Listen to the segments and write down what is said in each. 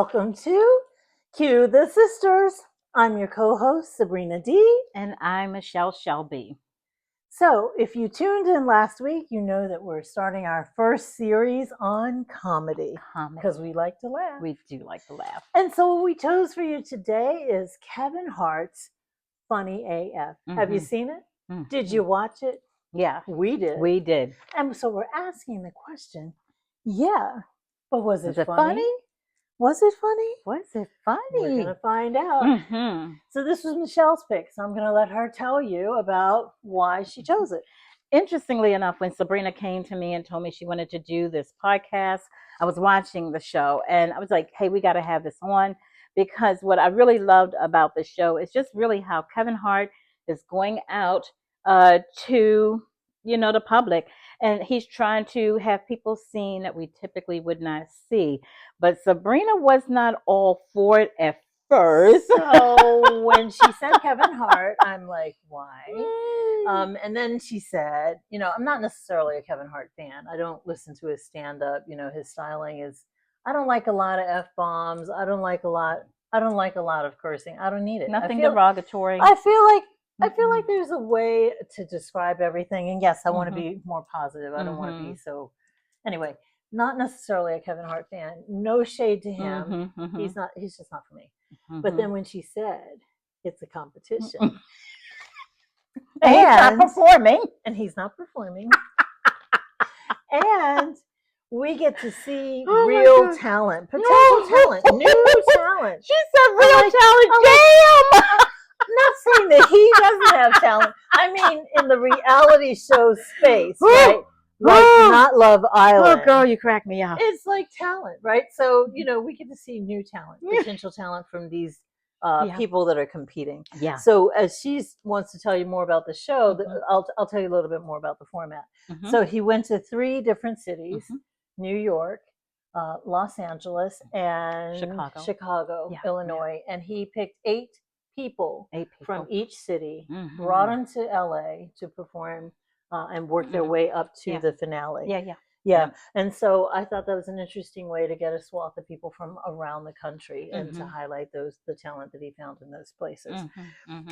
welcome to Cue the Sisters. I'm your co-host, Sabrina D. And I'm Michelle Shelby. So, if you tuned in last week, you know that we're starting our first series on comedy. Because we like to laugh. We do like to laugh. And so what we chose for you today is Kevin Hart's Funny AF. Have you seen it? Did you watch it? Yeah. We did. We did. And so we're asking the question, yeah, but was it funny? funny? Was it funny? Was it funny? We're going to find out. So this was Michelle's pick, so I'm going to let her tell you about why she chose it. Interestingly enough, when Sabrina came to me and told me she wanted to do this podcast, I was watching the show and I was like, hey, we got to have this on, because what I really loved about the show is just really how Kevin Hart is going out to, the public. And he's trying to have people seen that we typically would not see. But Sabrina was not all for it at first. So when she said Kevin Hart, I'm like, why? And then she said, I'm not necessarily a Kevin Hart fan. I don't listen to his stand-up. His styling is, I don't like a lot of F-bombs. I don't like a lot of cursing. I don't need it. Nothing derogatory. I feel like there's a way to describe everything. And yes, I want to be more positive. I don't want to be so. Anyway, not necessarily a Kevin Hart fan. No shade to him. He's just not for me. But then when she said it's a competition. And he's not performing. And we get to see real talent, potential talent, new talent. She said real talent. Damn! I'm not saying that he doesn't have talent. I mean, in the reality show space, right? Like not Love Island. Oh, girl, you crack me up. It's like talent, right? So, we get to see new talent, potential talent from these people that are competing. Yeah. So as she wants to tell you more about the show, I'll tell you a little bit more about the format. So he went to 3 different cities, New York, Los Angeles, and Chicago, Illinois. And he picked 8 people from each city, brought them to LA to perform and work their way up to the finale. Yeah. And so I thought that was an interesting way to get a swath of people from around the country and to highlight the talent that he found in those places.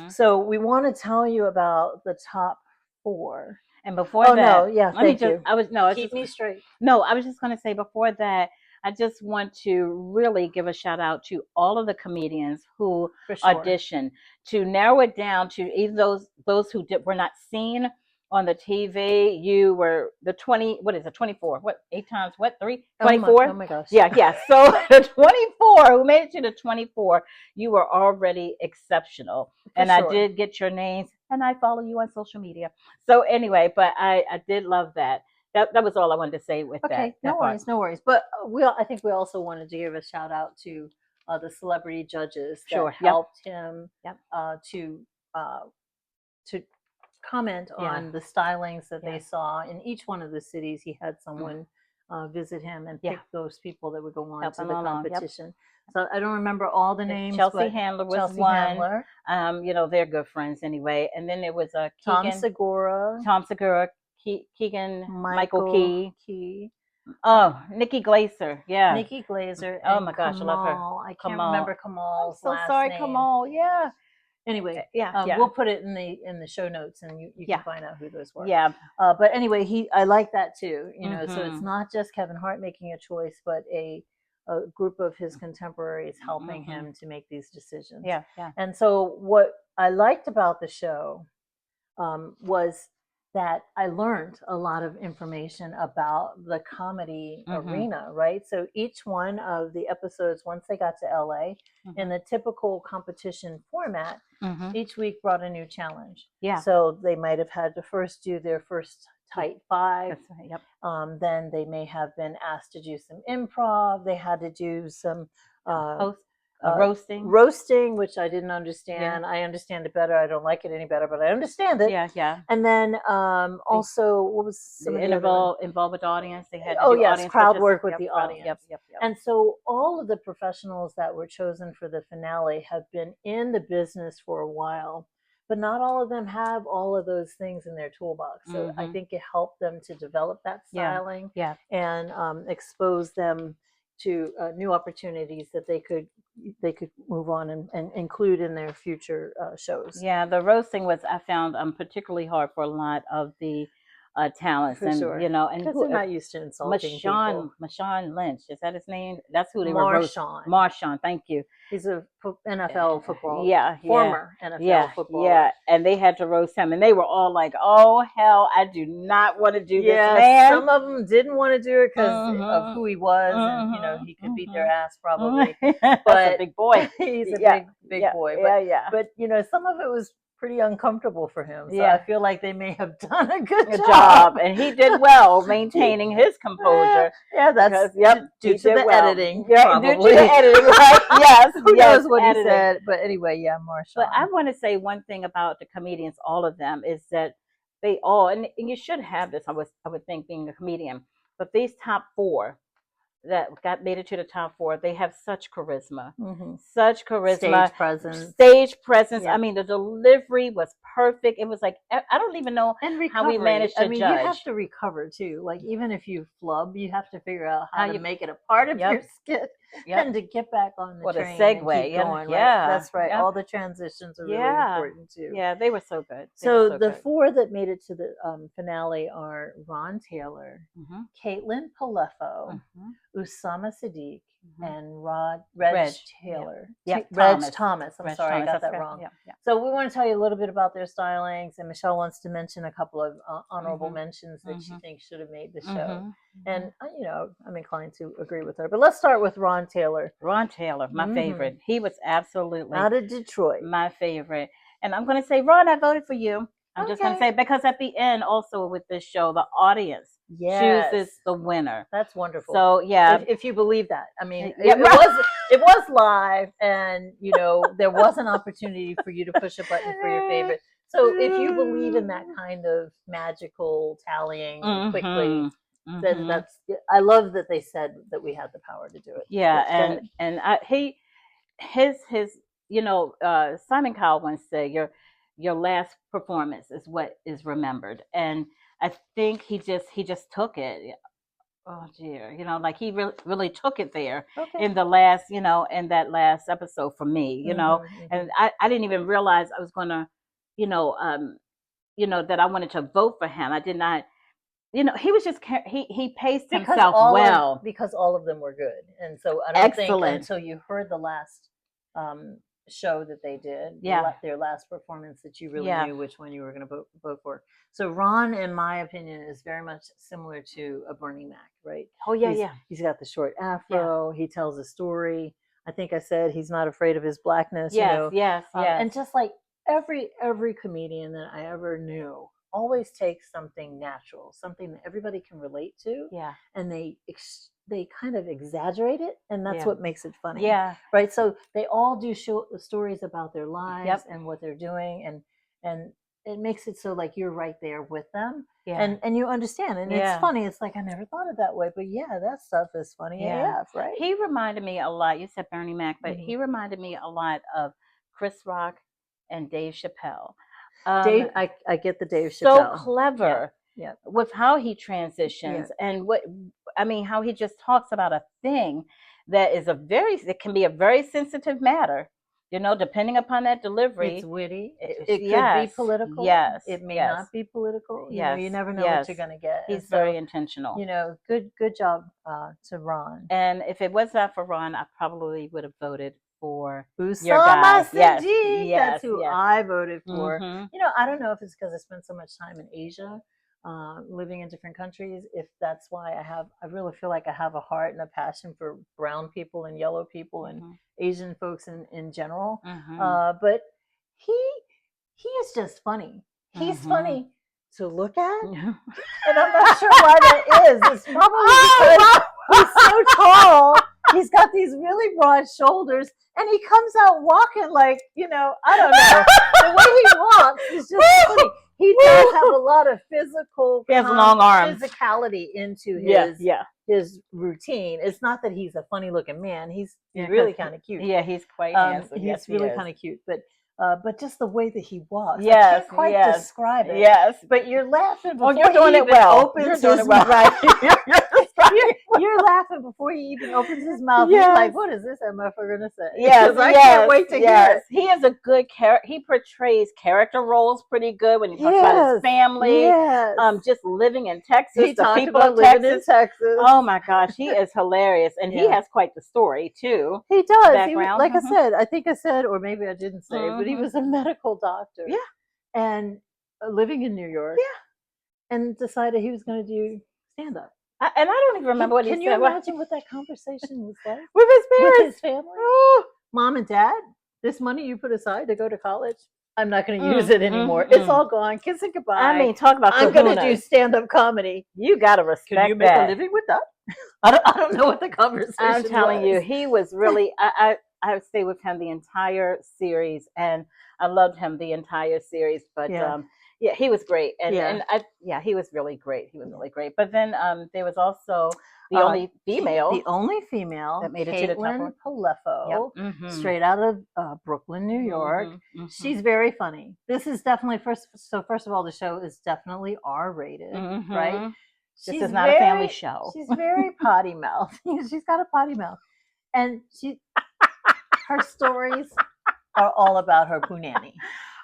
So we want to tell you about the top 4. And before that, keep me straight. No, I was just going to say before that, I just want to really give a shout out to all of the comedians who auditioned, to narrow it down to either those who were not seen on the TV. You were the 24? What, 8 times what? 3? 24? Oh my gosh. Yeah. So the 24 who made it to the 24, you were already exceptional. I did get your names, and I follow you on social media. So anyway, but I did love that. That was all I wanted to say with that. Okay, no worries. But I think we also wanted to give a shout out to the celebrity judges that helped him to comment on the stylings that they saw in each one of the cities. He had someone visit him and pick those people that would go on to the competition. So I don't remember all the names. Chelsea Handler was one. They're good friends anyway. And then there was Tom Segura. Keegan Michael Key. Oh, Nikki Glaser. Yeah. Nikki Glaser. Oh my gosh, Kamal. I love her. I can't remember Kamal's last name. I'm so sorry, Kamal. Yeah. Anyway, we'll put it in the show notes, and you can find out who those were. Yeah. But anyway, I like that too. So it's not just Kevin Hart making a choice, but a group of his contemporaries helping him to make these decisions. Yeah. And so what I liked about the show was that I learned a lot of information about the comedy arena, right? So each one of the episodes, once they got to LA, in the typical competition format, each week brought a new challenge. Yeah. So they might have had to first do their first tight 5. That's right. Yep. Then they may have been asked to do some improv. They had to do some roasting, which I didn't understand. I understand it better. I don't like it any better, but I understand it. Yeah. And then also, what was some involved with the audience? They had crowd work with the audience. Yep. And so all of the professionals that were chosen for the finale have been in the business for a while, but not all of them have all of those things in their toolbox. So I think it helped them to develop that styling and expose them new opportunities that they could move on and include in their future shows. Yeah, the roasting was, I found, particularly hard for a lot of the talents, For and sure. and Because they're not used to insulting people. Marshawn Lynch, is that his name? That's who they were roasting. Marshawn. Marshawn, thank you. He's a NFL football, former NFL footballer. Yeah, and they had to roast him, and they were all like, "Oh hell, I do not want to do this, Yeah, man." some of them didn't want to do it because of who he was, and he could beat their ass probably. But But a big boy. he's a big boy. But, Yeah. But some of it was pretty uncomfortable for him. So Yeah. I feel like they may have done a good job, and he did well maintaining his composure. Yeah, that's due to the editing. Yeah, due to the editing, right? Yes. Who knows what he said? But anyway, Marshawn. But I want to say one thing about the comedians, all of them, is that they all, and you should have this, I would think, being a comedian, but these top 4 that made it to the top 4, they have such charisma, such charisma, stage presence. Yeah. I mean, the delivery was perfect. It was like, I don't even know how we managed to judge. You have to recover too. Like, even if you flub, you have to figure out how to make it a part of your skit and to get back on the train. What a segue. And keep going, yeah, that's right. Yeah. All the transitions are really important too. Yeah, they were so good. So the 4 that made it to the finale are Ron Taylor, Caitlin Peluffo, Usama Sadiq, and Reg Taylor. Reg Thomas. I'm sorry, I got that wrong. Yeah. So we want to tell you a little bit about their stylings, and Michelle wants to mention a couple of honorable mentions that she thinks should have made the show. And I'm inclined to agree with her. But let's start with Ron Taylor. Ron Taylor, my favorite. He was absolutely out of Detroit, my favorite. And I'm going to say, Ron, I voted for you. I'm just going to say, because at the end, also with this show, the audience chooses the winner. That's wonderful. So if you believe that, I mean, it was live, and there was an opportunity for you to push a button for your favorite. So if you believe in that kind of magical tallying quickly, then I love that they said that we had the power to do it. Yeah, Simon Cowell once said, your last performance is what is remembered, and I think he just took it. Oh dear, like he really took it there in the last, in that last episode for me, and I didn't even realize I was gonna, that I wanted to vote for him. I did not, he was just he paced himself well because all of them were good, and so I don't think until you heard the last show that they did, their last performance, that you really knew which one you were going to vote for. So Ron, in my opinion, is very much similar to a Bernie Mac, right? Oh yeah, he's got the short afro. He tells a story. I think I said he's not afraid of his blackness. Yes. And just like every comedian that I ever knew always takes something natural, something that everybody can relate to. Yeah. And they kind of exaggerate it, and that's what makes it funny. Yeah. Right. So they all do stories about their lives and what they're doing, and it makes it so like you're right there with them. Yeah. And you understand, and it's funny. It's like, I never thought of that way, but that stuff is funny AF, right? He reminded me a lot. You said Bernie Mac, but he reminded me a lot of Chris Rock and Dave Chappelle. I get the Dave Chappelle. So clever with how he transitions and how he just talks about a thing that is it can be a very sensitive matter, depending upon that delivery. It's witty. It could be political. Yes. It may not be political. You never know what you're going to get. He's very intentional. Good job to Ron. And if it was not for Ron, I probably would have voted for Usama your guy. Sadiq. That's who I voted for. I don't know if it's because I spent so much time in Asia, living in different countries, if that's why I really feel like I have a heart and a passion for brown people and yellow people and Asian folks in general. But he is just funny. He's funny to look at, and I'm not sure why that is. It's probably because he's so tall. He's got these really broad shoulders, and he comes out walking like, I don't know. The way he walks is just funny. He does have a lot of he has long arms, physicality into his routine. It's not that he's a funny looking man. He's really kind of cute. Yeah, he's quite handsome. He's really kind of cute, but just the way that he walks, I can't quite describe it. Yes, but you're laughing. You're doing it well. You're doing it well. Right. You're laughing before he even opens his mouth. Yes. You're like, what is this MF going to say? Yes, I can't wait to hear it. He is a good character. He portrays character roles pretty good when he talks about his family. Yes. Just living in Texas. He talked about living in Texas. Oh my gosh, he is hilarious, and he has quite the story too. He does. Background. Like I said, I think I said, or maybe I didn't say, but he was a medical doctor. Yeah. And living in New York. Yeah. And decided he was going to do stand up. And I don't even remember what he said. Can you imagine what that conversation was like? With his parents? With his family? Oh. Mom and Dad, this money you put aside to go to college, I'm not going to use it anymore. It's all gone. Kiss it goodbye. I mean, talk about I'm going to do stand-up comedy. You got to respect that. Can you make a living with that? I don't know what the conversation I'm telling you, he was really, I would stay with him the entire series, and I loved him the entire series, but yeah, he was great. And he was really great. He was really great. But then there was also the only female that made it to the top. Peluffo, straight out of Brooklyn, New York. She's very funny. This is definitely first of all, the show is definitely R-rated, right? This is not a family show. She's very potty mouth. She's got a potty mouth, and her stories are all about her punani.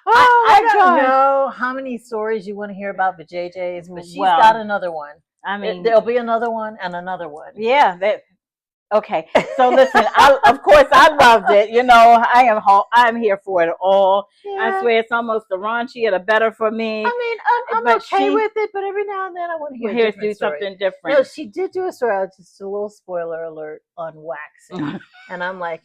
I don't know how many stories you want to hear about the JJs, but she's got another one. I mean, there'll be another one and another one. Yeah. Okay. So listen, of course I loved it. You know, I'm here for it all. Yeah. I swear it's almost the raunchy or the better for me. I mean, I'm okay with it, but every now and then I want to hear do something different. No, she did do a story. Just a little spoiler alert on waxing, and I'm like,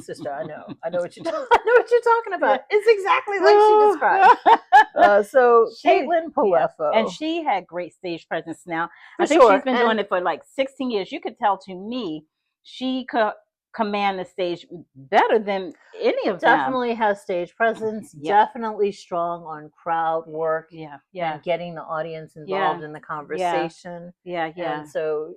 sister, I know what you're talking about. It's exactly like she described. So Caitlin Peluffo, and she had great stage presence. Now I think she's been doing it for like 16 years. You could tell to me. She could command the stage better than any of them. Definitely has stage presence. Definitely strong on crowd work. And getting the audience involved in the conversation. And so,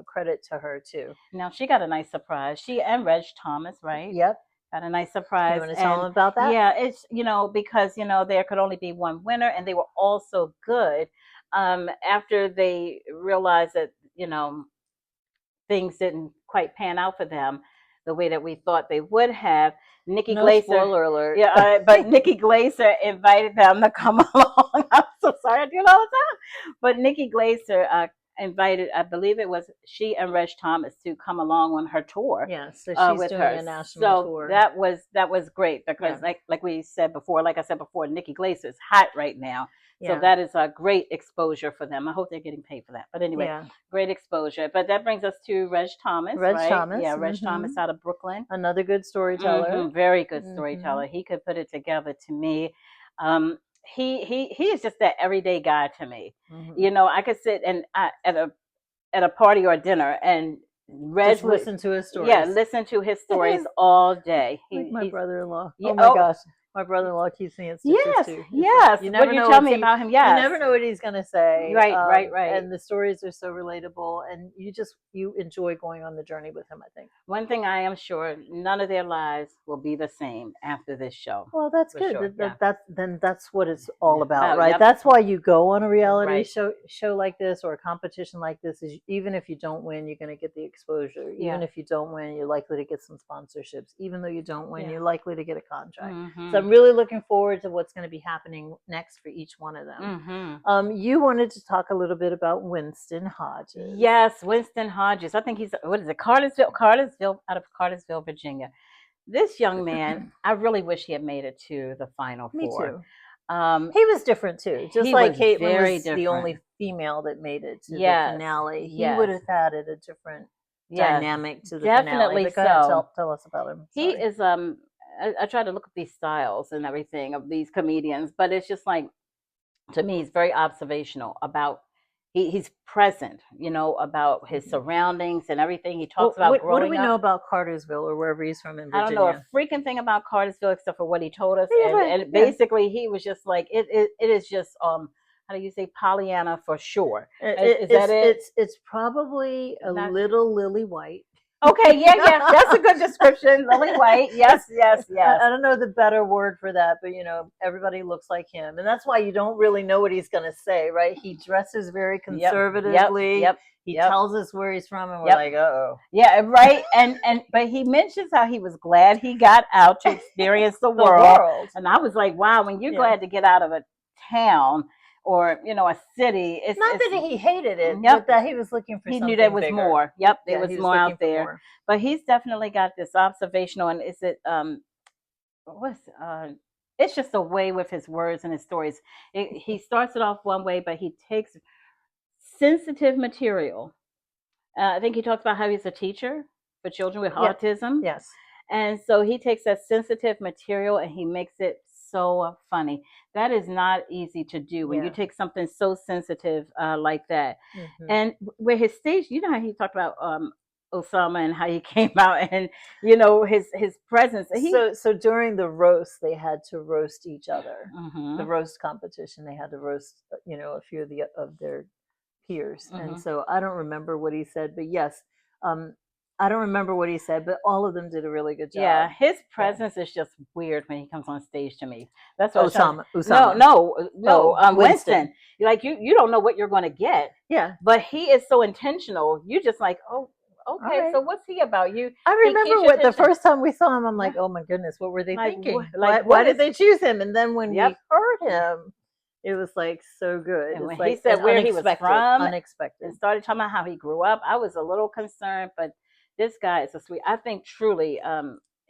credit to her too. Now she got a nice surprise. She and Reg Thomas, right? Yep. Got a nice surprise. You want to tell them about that? Yeah, it's because there could only be one winner, and they were all so good. After they realized that things didn't quite pan out for them the way that we thought they would have. Nikki Glaser, spoiler alert. Yeah, but Nikki Glaser invited them to come along. I'm so sorry, I do it all the time. But Nikki Glaser invited, I believe it was she and Reg Thomas, to come along on her tour. Yeah, so she's with doing her. a national tour. That was great because, like I said before, Nikki Glaser is hot right now. So that is a great exposure for them. I hope they're getting paid for that. But anyway, great exposure. But that brings us to Reg Thomas. Reg Thomas. Yeah, Reg Thomas out of Brooklyn. Another good storyteller. Very good storyteller. He could put it together to me. He is just that everyday guy to me. I could sit and at a party or a dinner and Reg just listen to his stories. Yeah, listen to his stories all day. Like my brother-in-law. Oh my gosh. My brother-in-law keeps saying stitches too. Yes. You never know tell me about him. Yes. You never know what he's going to say. Right. And the stories are so relatable, and you enjoy going on the journey with him, I think. One thing I am sure, none of their lives will be the same after this show. Well, that's good. Sure. That's what it's all about, right? Yep. That's why you go on a reality show like this or a competition like this. Is even if you don't win, you're going to get the exposure. Even if you don't win, you're likely to get some sponsorships. Even though you don't win, you're likely to get a contract. So I'm really looking forward to what's going to be happening next for each one of them. You wanted to talk a little bit about Winston Hodges. Yes, Winston Hodges. I think he's Cartersville, out of Cartersville, Virginia. This young man, I really wish he had made it to the Final Four. Me too. He was different too. Just like Caitlin was the only female that made it to the finale. He would have added a different dynamic to the finale. So. Tell us about him. He is I try to look at these styles and everything of these comedians, but it's just like, to me, he's very observational about, he's present, about his surroundings and everything. He talks about growing up. What do we know about Cartersville or wherever he's from in Virginia? I don't know a freaking thing about Cartersville except for what he told us. And basically he was just like, it is just, how do you say, Pollyanna for sure? Is that it? It's probably a little Lily White. Okay, yeah, that's a good description. Lily White, yes. I don't know the better word for that, but everybody looks like him, and that's why you don't really know what he's going to say, right? He dresses very conservatively. Yep. He tells us where he's from, and we're like, uh-oh. Yeah, right. But he mentions how he was glad he got out to experience the world. And I was like, wow, when you're glad to get out of a town or a city, it's not that he hated it, but that he was looking for. He something knew there was bigger. more. Yep, there was more out there. More. But he's definitely got this observational, and is it it's just a way with his words and his stories. He starts it off one way, but he takes sensitive material. I think he talks about how he's a teacher for children with autism. Yes. And so he takes that sensitive material and he makes it so funny. That is not easy to do when you take something so sensitive like that. Mm-hmm. And where his stage, how he talked about Osama and how he came out and his presence. So during the roast, they had to roast each other. Mm-hmm. The roast competition, they had to roast a few of their peers. Mm-hmm. And so I don't remember what he said, but yes, I don't remember what he said, but all of them did a really good job. Yeah, his presence is just weird when he comes on stage to me. That's what Osama. No, Winston. Like you don't know what you're going to get. Yeah, but he is so intentional. You just like, oh, okay. Right. So what's he about? I remember the first time we saw him, I'm like, oh my goodness, what were they thinking? Why did they choose him? And then when we heard him, it was like so good. And when he said where he was from, unexpected, and started talking about how he grew up, I was a little concerned, but this guy is so sweet. I think truly,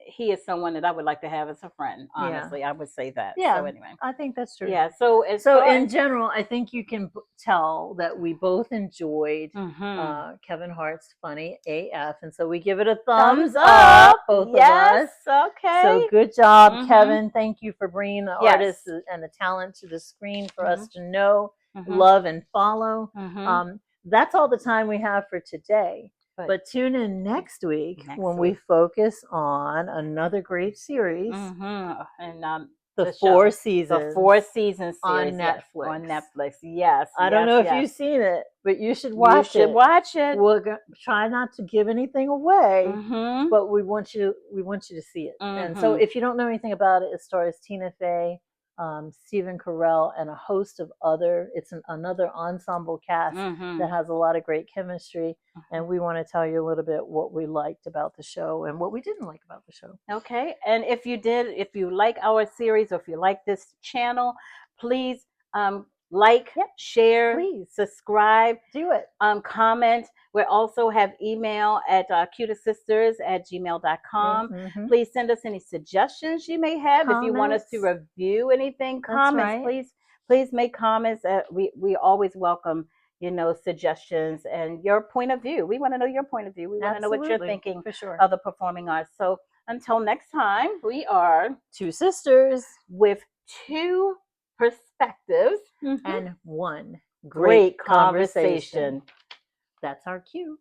he is someone that I would like to have as a friend. Honestly, I would say that. Yeah. So anyway, I think that's true. Yeah. So in general, I think you can tell that we both enjoyed Kevin Hart's Funny AF, and so we give it a thumbs up. Both of us. Okay. So good job, Kevin. Thank you for bringing the artists and the talent to the screen for us to know, love, and follow. That's all the time we have for today. But tune in next week when we focus on another great series. And the 4 seasons. The 4 seasons on Netflix. Yes. On Netflix, yes. I don't know if you've seen it, but you should watch it. You should watch it. We'll try not to give anything away, but we want you to see it. And so if you don't know anything about it, it stars Tina Fey, Stephen Carell, and a host of another ensemble cast that has a lot of great chemistry. And we want to tell you a little bit what we liked about the show and what we didn't like about the show. Okay. And if you like our series, or if you like this channel, please share, please subscribe, do it, comment. We also have email at cutestsisters@gmail.com. Please send us any suggestions you may have. If you want us to review anything, comments, please make comments. We always welcome suggestions and your point of view. We want to know your point of view. We want to know what you're thinking of the performing arts. So until next time, we are 2 sisters with 2 perspectives and 1 great conversation. That's our cue.